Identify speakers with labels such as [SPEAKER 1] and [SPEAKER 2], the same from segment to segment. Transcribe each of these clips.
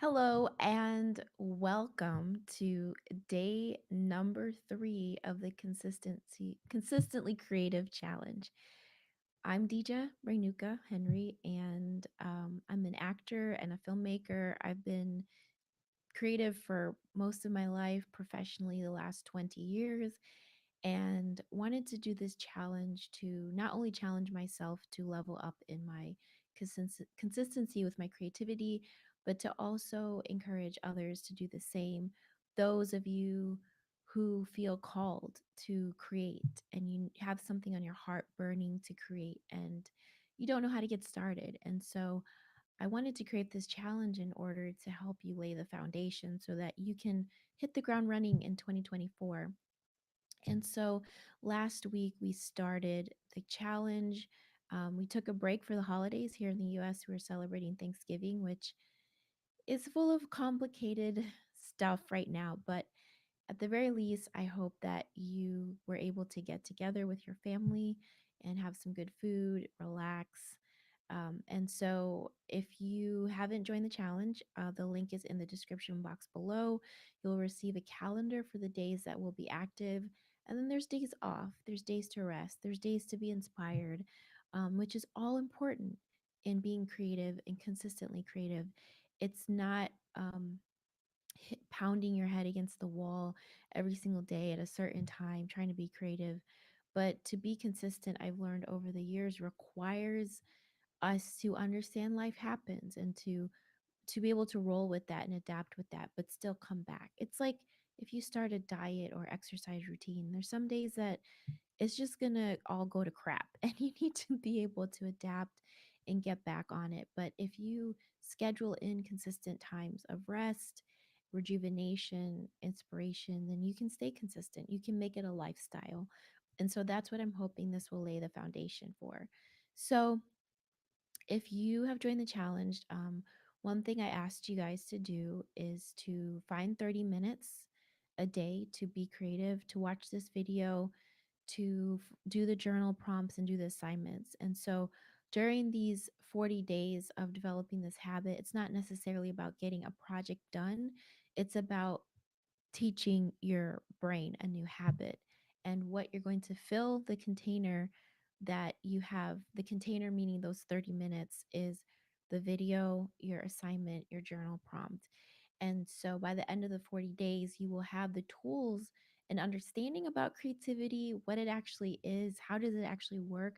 [SPEAKER 1] Hello and welcome to day number 3 of the consistently creative challenge. I'm Dija Rainuka Henry, and I'm an actor and a filmmaker. I've been creative for most of my life, professionally, the last 20 years, and wanted to do this challenge to not only challenge myself to level up in my consistency with my creativity, but to also encourage others to do the same. Those of you who feel called to create and you have something on your heart burning to create and you don't know how to get started. And so I wanted to create this challenge in order to help you lay the foundation so that you can hit the ground running in 2024. And so last week we started the challenge. We took a break for the holidays here in the US. We were celebrating Thanksgiving, which is full of complicated stuff right now. But at the very least, I hope that you were able to get together with your family and have some good food, relax. And so, if you haven't joined the challenge, the link is in the description box below. You'll receive a calendar for the days that will be active. And then there's days off, there's days to rest, there's days to be inspired, which is all important in being creative and consistently creative. It's not pounding your head against the wall every single day at a certain time, trying to be creative. But to be consistent, I've learned over the years requires us to understand life happens and to be able to roll with that and adapt with that, but still come back. It's like if you start a diet or exercise routine, there's some days that it's just gonna all go to crap and you need to be able to adapt and get back on it. But if you schedule in consistent times of rest, rejuvenation, inspiration, then you can stay consistent. You can make it a lifestyle. And so that's what I'm hoping this will lay the foundation for. So if you have joined the challenge, one thing I asked you guys to do is to find 30 minutes a day to be creative, to watch this video, to do the journal prompts and do the assignments. And so during these 40 days of developing this habit, it's not necessarily about getting a project done, it's about teaching your brain a new habit and what you're going to fill the container that you have. The container, meaning those 30 minutes, is the video, your assignment, your journal prompt. And so by the end of the 40 days, you will have the tools and understanding about creativity, what it actually is, how does it actually work,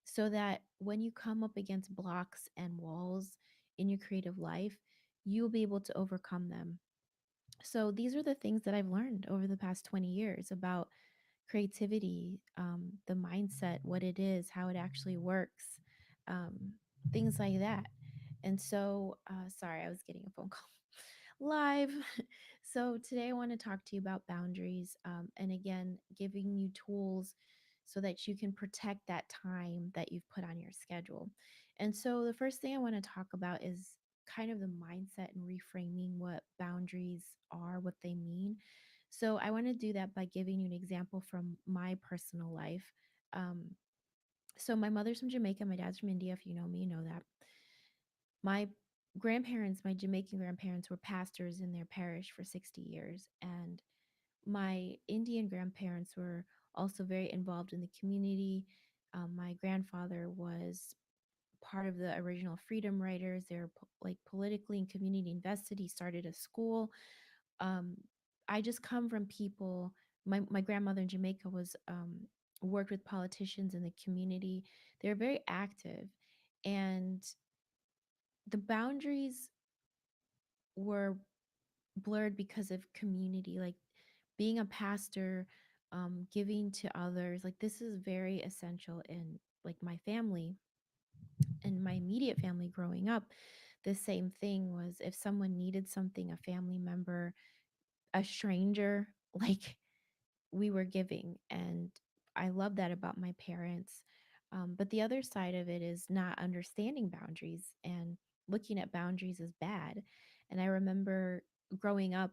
[SPEAKER 1] so that when you come up against blocks and walls in your creative life, you'll be able to overcome them. So these are the things that I've learned over the past 20 years about creativity, the mindset, what it is, how it actually works, um, things like that. And so, sorry, I was getting a phone call live. So today I want to talk to you about boundaries, and again, giving you tools so that you can protect that time that you've put on your schedule. And so the first thing I want to talk about is kind of the mindset and reframing what boundaries are, what they mean. So I want to do that by giving you an example from my personal life. Um, so my mother's from Jamaica, my dad's from India. If you know me, you know that. My grandparents, my Jamaican grandparents, were pastors in their parish for 60 years. And my Indian grandparents were also very involved in the community. My grandfather was part of the original Freedom Riders. They were like politically and community invested. He started a school. Um, I just come from people. My grandmother in Jamaica was worked with politicians in the community. They're very active, and the boundaries were blurred because of community, like being a pastor, giving to others. Like this is very essential in like my family and my immediate family growing up. The same thing was if someone needed something, a family member, a stranger, like we were giving. And I love that about my parents. But the other side of it is not understanding boundaries and looking at boundaries as bad. And I remember growing up,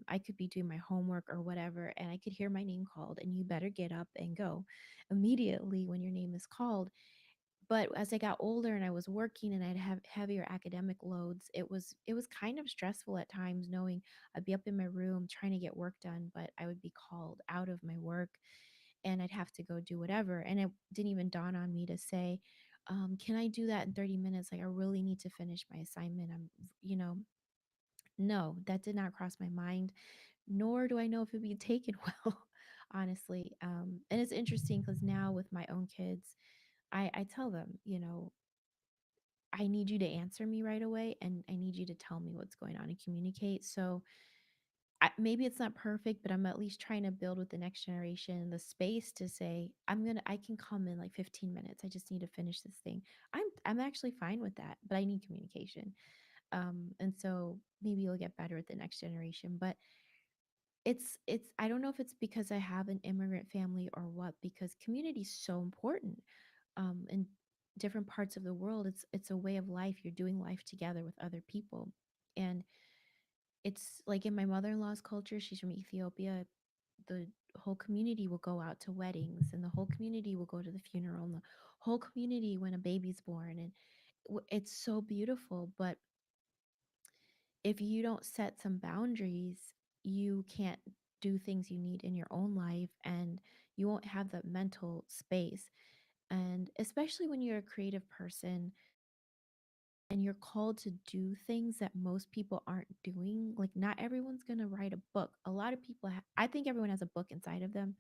[SPEAKER 1] I could be doing my homework or whatever, and I could hear my name called, and you better get up and go immediately when your name is called. But as I got older and I was working and I'd have heavier academic loads, it was kind of stressful at times knowing I'd be up in my room trying to get work done, but I would be called out of my work and I'd have to go do whatever. And it didn't even dawn on me to say, can I do that in 30 minutes? Like, I really need to finish my assignment. You know, no, that did not cross my mind, nor do I know if it'd be taken well, honestly. And it's interesting because now with my own kids, I tell them, I need you to answer me right away and I need you to tell me what's going on and communicate. So maybe it's not perfect, but I'm at least trying to build with the next generation the space to say, I can come in like 15 minutes. I just need to finish this thing. I'm actually fine with that, but I need communication. And so maybe you'll get better with the next generation. But it's I don't know if it's because I have an immigrant family or what, because community is so important in different parts of the world. It's a way of life. You're doing life together with other people. And it's like in my mother-in-law's culture, she's from Ethiopia, the whole community will go out to weddings and the whole community will go to the funeral and the whole community when a baby's born, and it's so beautiful. But if you don't set some boundaries, you can't do things you need in your own life and you won't have the mental space. And especially when you're a creative person and you're called to do things that most people aren't doing, like not everyone's going to write a book. A lot of people, I think everyone has a book inside of them.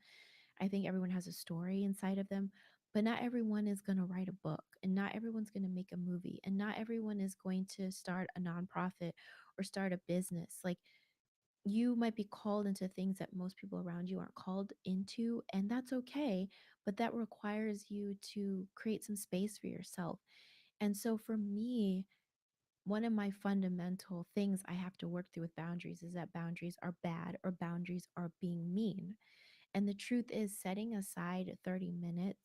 [SPEAKER 1] I think everyone has a story inside of them, but not everyone is going to write a book and not everyone's going to make a movie and not everyone is going to start a nonprofit or start a business. Like, you might be called into things that most people around you aren't called into, and that's okay, but that requires you to create some space for yourself. And so for me, one of my fundamental things I have to work through with boundaries is that boundaries are bad or boundaries are being mean. And the truth is, setting aside 30 minutes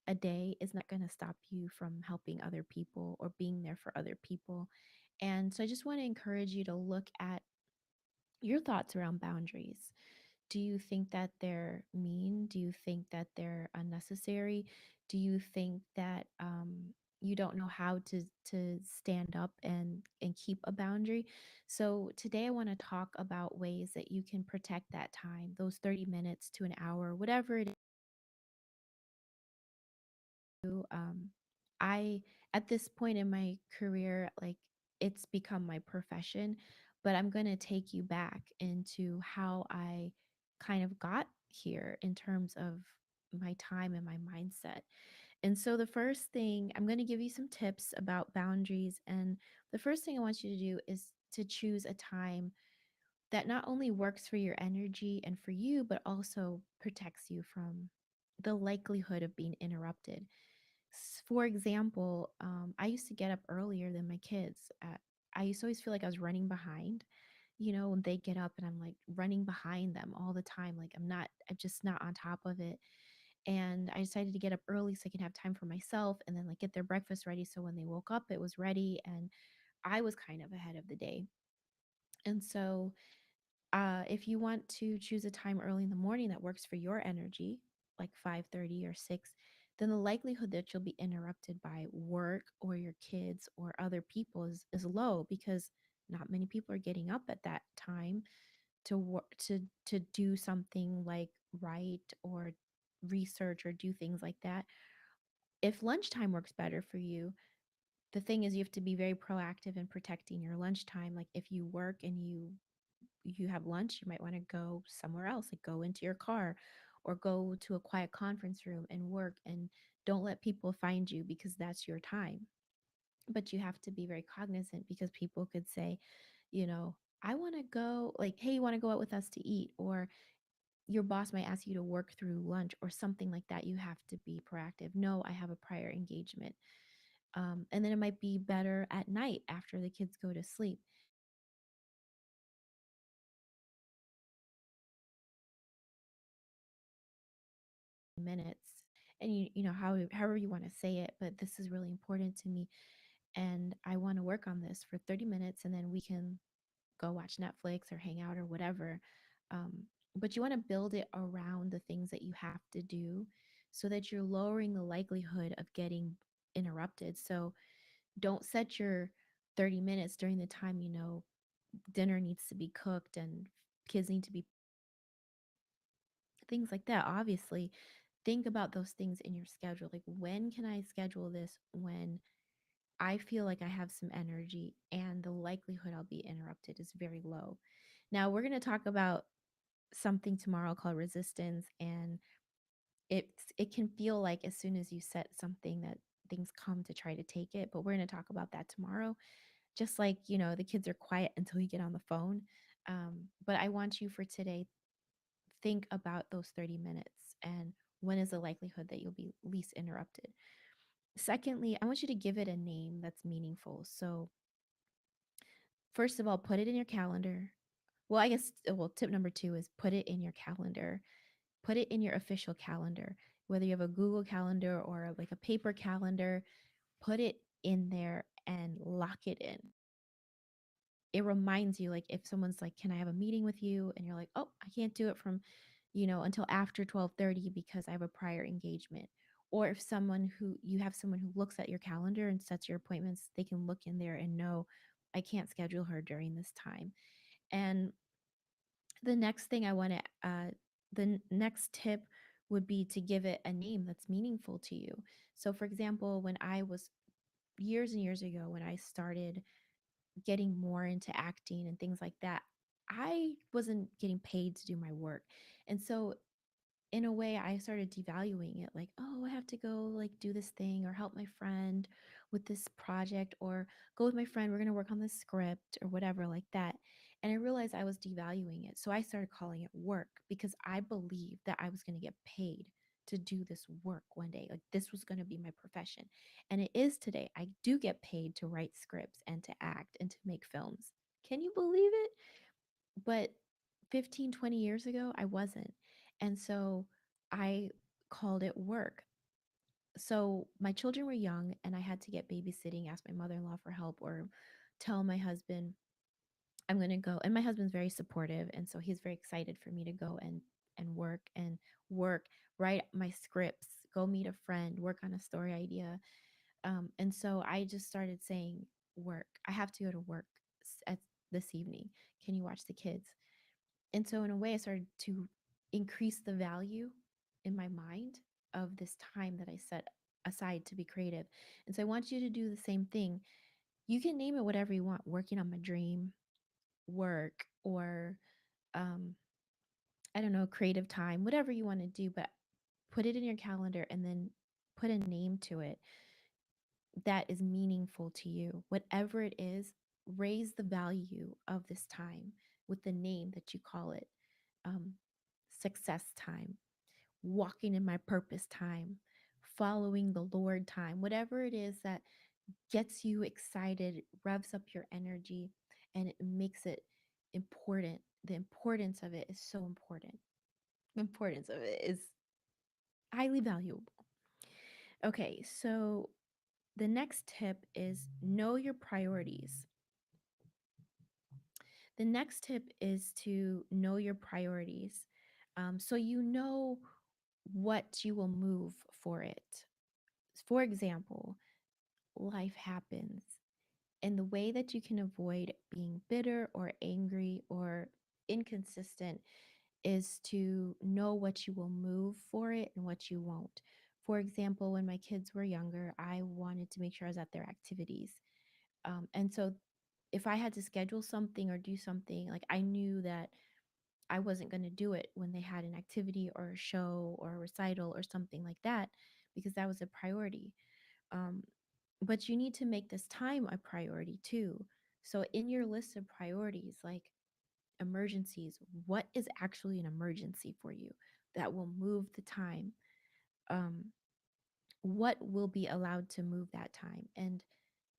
[SPEAKER 1] a day is not going to stop you from helping other people or being there for other people. And so I just want to encourage you to look at your thoughts around boundaries. Do you think that they're mean? Do you think that they're unnecessary? Do you think that you don't know how to stand up and keep a boundary? So today I want to talk about ways that you can protect that time, those 30 minutes to an hour, whatever it um I at this point in my career, like, it's become my profession, but I'm going to take you back into how I kind of got here in terms of my time and my mindset. And so the first thing, I'm going to give you some tips about boundaries, and the first thing I want you to do is to choose a time that not only works for your energy and for you, but also protects you from the likelihood of being interrupted. For example, I used to get up earlier than my kids. I used to always feel like I was running behind, when they get up and I'm like running behind them all the time. Like I'm just not on top of it. And I decided to get up early so I could have time for myself and then like get their breakfast ready. So when they woke up, it was ready and I was kind of ahead of the day. And so if you want to choose a time early in the morning that works for your energy, like 5:30 or 6, then the likelihood that you'll be interrupted by work or your kids or other people is low, because not many people are getting up at that time to work to do something like write or research or do things like that. If lunchtime works better for you, the thing is you have to be very proactive in protecting your lunchtime. Like, if you work and you have lunch, you might want to go somewhere else, like go into your car or go to a quiet conference room and work, and don't let people find you because that's your time. But you have to be very cognizant, because people could say, I want to go, like, hey, you want to go out with us to eat? Or your boss might ask you to work through lunch or something like that. You have to be proactive. No, I have a prior engagement. And then it might be better at night after the kids go to sleep. Minutes, and however you want to say it, but this is really important to me, and I want to work on this for 30 minutes, and then we can go watch Netflix or hang out or whatever. um, but you want to build it around the things that you have to do so that you're lowering the likelihood of getting interrupted. So don't set your 30 minutes during the time you know dinner needs to be cooked and kids need to be things like that. Obviously, think about those things in your schedule. Like, when can I schedule this when I feel like I have some energy and the likelihood I'll be interrupted is very low? Now, we're going to talk about something tomorrow called resistance, and it can feel like as soon as you set something that things come to try to take it, but we're going to talk about that tomorrow. Just like, the kids are quiet until you get on the phone. But I want you for today, think about those 30 minutes and when is the likelihood that you'll be least interrupted. Secondly, I want you to give it a name that's meaningful. So, first of all, put it in your calendar. Well, I guess, well, tip number two is put it in your calendar. Put it in your official calendar, whether you have a Google calendar or like a paper calendar, put it in there and lock it in. It reminds you, like, if someone's like, "Can I have a meeting with you?" and you're like, "Oh, I can't do it from, until after 12:30 because I have a prior engagement." Or if someone who looks at your calendar and sets your appointments, they can look in there and know, I can't schedule her during this time. And the next thing I want to next tip would be to give it a name that's meaningful to you. So for example, when I was years and years ago, when I started getting more into acting and things like that, I wasn't getting paid to do my work. And so in a way I started devaluing it, like, oh, I have to go like do this thing or help my friend with this project or go with my friend, we're going to work on this script or whatever like that. And I realized I was devaluing it. So I started calling it work because I believed that I was going to get paid to do this work one day. Like, this was going to be my profession. And it is today. I do get paid to write scripts and to act and to make films. Can you believe it? But 15, 20 years ago, I wasn't. And so I called it work. So my children were young and I had to get babysitting, ask my mother in law for help, or tell my husband, I'm going to go. And my husband's very supportive. And so he's very excited for me to go and work, write my scripts, go meet a friend, work on a story idea. And so I just started saying, work. I have to go to work at this evening. Can you watch the kids? And so, in a way, I started to increase the value in my mind of this time that I set aside to be creative. And so, I want you to do the same thing. You can name it whatever you want: working on my dream, work, or um, I don't know, creative time, whatever you want to do, but put it in your calendar and then put a name to it that is meaningful to you. Whatever it is, raise the value of this time with the name that you call it. Um, Success time, walking in my purpose time, following the Lord time, whatever it is that gets you excited, revs up your energy, and it makes it important. The importance of it is so important. The importance of it is highly valuable. Okay, so the next tip is know your priorities. The next tip is to know your priorities. So you know what you will move for it. For example, life happens. And the way that you can avoid being bitter or angry or inconsistent is to know what you will move for it and what you won't. For example, when my kids were younger, I wanted to make sure I was at their activities. And so if I had to schedule something or do something, like, I knew that I wasn't going to do it when they had an activity or a show or a recital or something like that because that was a priority. Um, but you need to make this time a priority too. So, in your list of priorities, like emergencies, what is actually an emergency for you that will move the time? Um, what will be allowed to move that time? And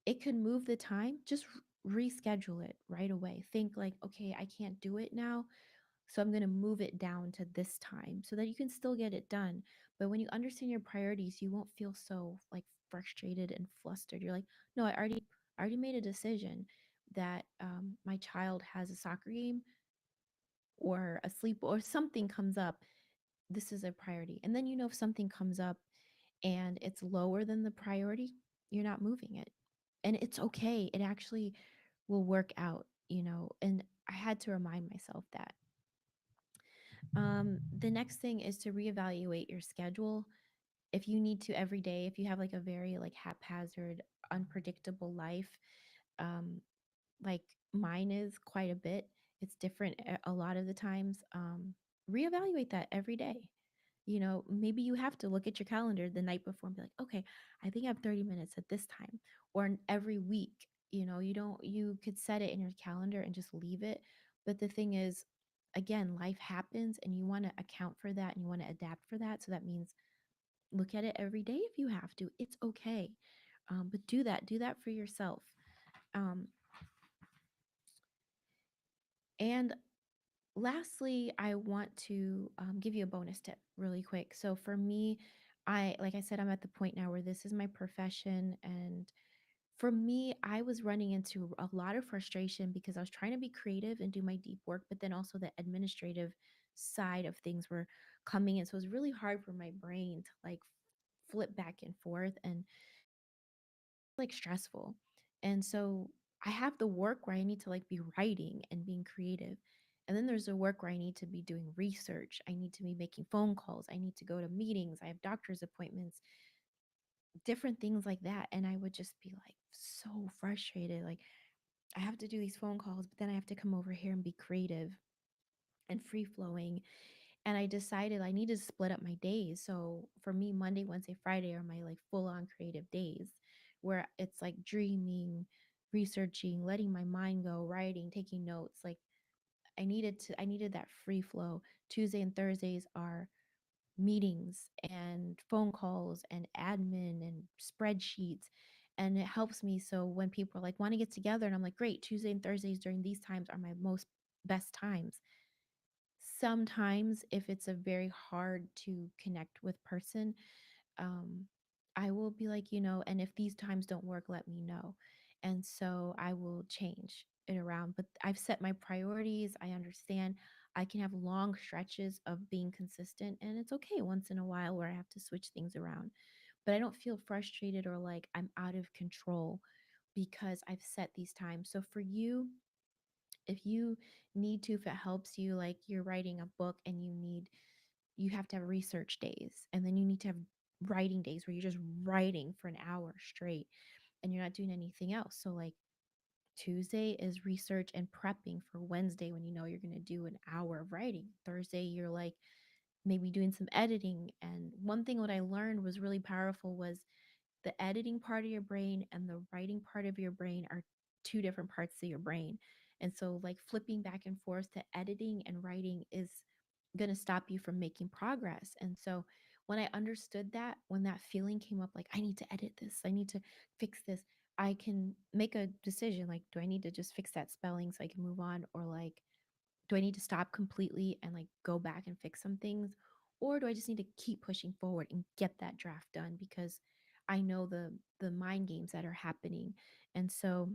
[SPEAKER 1] it could move the time, just reschedule it right away. Think like, okay, I can't do it now, so I'm going to move it down to this time so that you can still get it done. But when you understand your priorities, you won't feel so like frustrated and flustered. You're like, no, I already made a decision that my child has a soccer game or a sleep or something comes up. This is a priority. And then, if something comes up and it's lower than the priority, you're not moving it. And it's okay. It actually will work out, you know. And I had to remind myself that. The next thing is to reevaluate your schedule. If you need to every day, if you have like a very like haphazard, unpredictable life, um, like mine is quite a bit. It's different a lot of the times. Reevaluate that every day. You know, maybe you have to look at your calendar the night before and be like, okay, I think I have 30 minutes at this time, or every week. You know, you don't, you could set it in your calendar and just leave it. But the thing is, again, life happens and you want to account for that and you want to adapt for that. So that means look at it every day if you have to. It's okay. But do that for yourself. Um, and lastly, I want to give you a bonus tip really quick. So for me, like I said, I'm at the point now where this is my profession. And for me, I was running into a lot of frustration because I was trying to be creative and do my deep work, but then also the administrative side of things were coming in. So it was really hard for my brain to like flip back and forth. And like stressful. And so I have the work where I need to like be writing and being creative. And then there's the work where I need to be doing research. I need to be making phone calls. I need to go to meetings. I have doctor's appointments, different things like that. And I would just be like so frustrated. Like, I have to do these phone calls, but then I have to come over here and be creative and free flowing. And I decided I need to split up my days. So for me, Monday, Wednesday, Friday are my like full on creative days where it's like dreaming, researching, letting my mind go, writing, taking notes. Like I needed that free flow. Tuesday and Thursdays are meetings and phone calls and admin and spreadsheets. And it helps me. So when people are like, want to get together, and I'm like, great, Tuesday and Thursdays during these times are my most best times. Sometimes if it's a very hard to connect with person, um I will be like, you know, and if these times don't work, let me know. And so I will change it around, but I've set my priorities. I understand I can have long stretches of being consistent, and it's okay once in a while where I have to switch things around, but I don't feel frustrated or like I'm out of control because I've set these times. So for you, if you need to, if it helps you, like you're writing a book and you have to have research days, and then you need to have writing days where you're just writing for an hour straight and you're not doing anything else. So like Tuesday is research and prepping for Wednesday when you know you're going to do an hour of writing. Thursday you're like maybe doing some editing. And one thing what I learned was really powerful was the editing part of your brain and the writing part of your brain are two different parts of your brain. And so, like, flipping back and forth to editing and writing is going to stop you from making progress. And so, when I understood that, when that feeling came up, like, I need to edit this, I need to fix this, I can make a decision like, do I need to just fix that spelling so I can move on? Or like, do I need to stop completely and like go back and fix some things? Or do I just need to keep pushing forward and get that draft done because I know the mind games that are happening. And so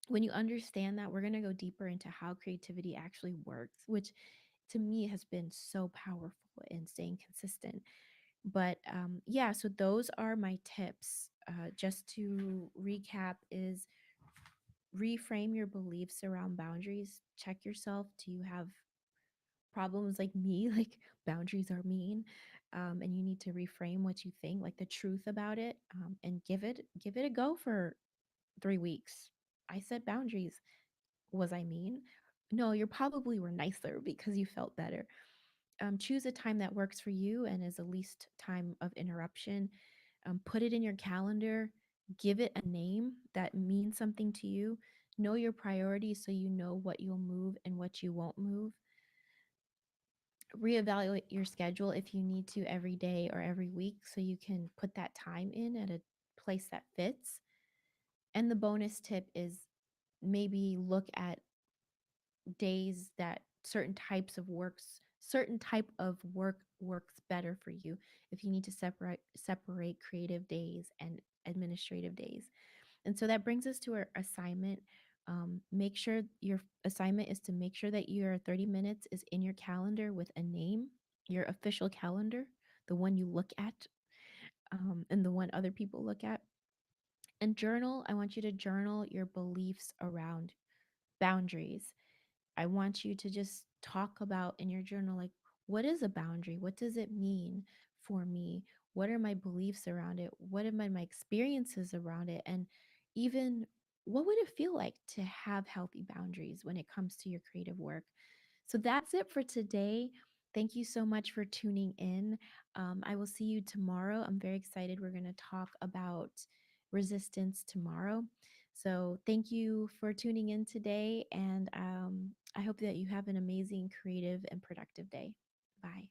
[SPEAKER 1] when you understand that, we're going to go deeper into how creativity actually works, which to me has been so powerful in staying consistent. But yeah, so those are my tips. Just to recap, is reframe your beliefs around boundaries. Check yourself. Do you have problems like me, like boundaries are mean, and you need to reframe what you think, like the truth about it, and give it a go for 3 weeks. I set boundaries. Was I mean? No, you probably were nicer because you felt better. Choose a time that works for you and is the least time of interruption. Put it in your calendar. Give it a name that means something to you. Know your priorities so you know what you'll move and what you won't move. Reevaluate your schedule if you need to every day or every week so you can put that time in at a place that fits. And the bonus tip is maybe look at days that certain type of work works better for you. If you need to separate creative days and administrative days. And so that brings us to our assignment. Make sure your assignment is to make sure that your 30 minutes is in your calendar with a name, your official calendar, the one you look at. and the one other people look at. And journal, I want you to journal your beliefs around boundaries. I want you to just talk about in your journal, like, what is a boundary? What does it mean for me? What are my beliefs around it? What are my experiences around it? And even what would it feel like to have healthy boundaries when it comes to your creative work? So that's it for today. Thank you so much for tuning in. I will see you tomorrow. I'm very excited. We're going to talk about resistance tomorrow. So thank you for tuning in today. And I hope that you have an amazing, creative, and productive day. Bye.